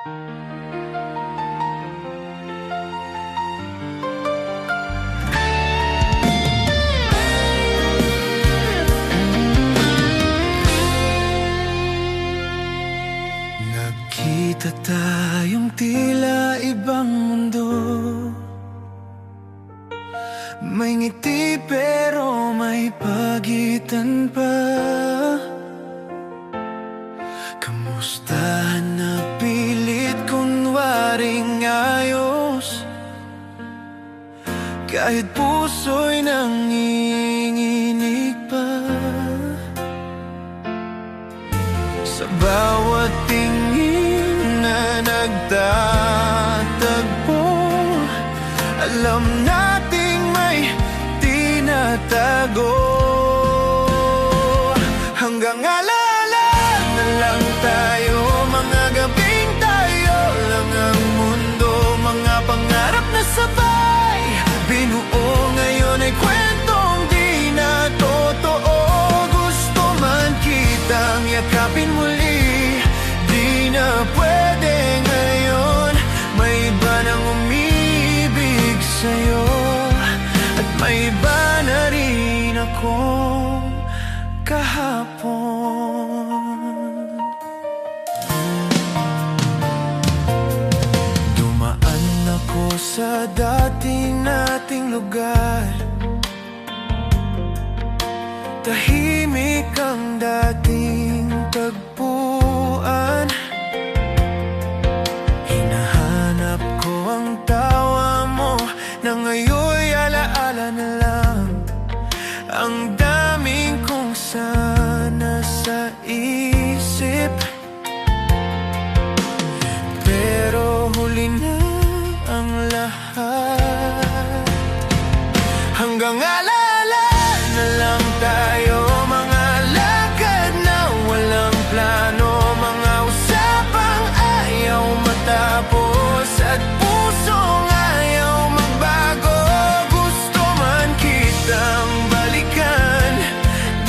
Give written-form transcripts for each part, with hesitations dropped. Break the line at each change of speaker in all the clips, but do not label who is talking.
Nagkita tayong tila ibang mundo. May ngiti pero may pagitan pa. Kamusta na pilit kunwaring ayos, kahit puso'y nanginginig pa. Sa bawat tingin na nagtatagpo, alam nating may tinatago. Hanggang alaala na lang tayo, mga gabing tayo lang ang mundo. Mga pangarap na sabay binuo, ngayon ay kwentong di na totoo. Gusto man kitang yakapin muli, di na pwede ngayon. May iba nang umibig sa'yo, at may iba na rin akong kahapon. Dumaan ako sa dati nating lugar, tahimik ang dating tagpuan. Hinahanap ko ang tawa mo na ngayon'y alaala na lang. Ang daming kong sana sa isip, pero huli na ang lahat. Hanggang alaala na lang tayo, mga lakad na walang plano, mga usapang ayaw matapos, at pusong ayaw magbago. Gusto man kitang balikan,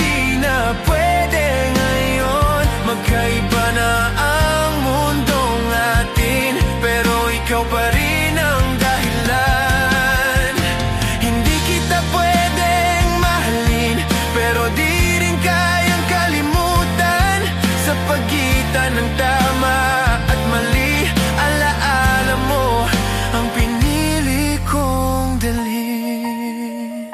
di na pwede ngayon. Magkaiba na ang mundong atin, pero ikaw pa rin ang dahilan. Hindi kita pwedeng mahalin, pero di rin kayang kalimutan. Sa pagitan ng tama at mali, alaala mo ang pinili kong dalhin.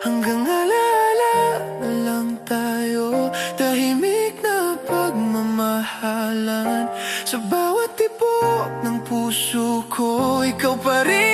Hanggang alaala na lang tayo, tahimik na pagmamahalan. Sa bawat tibok ng puso ko, ikaw pa rin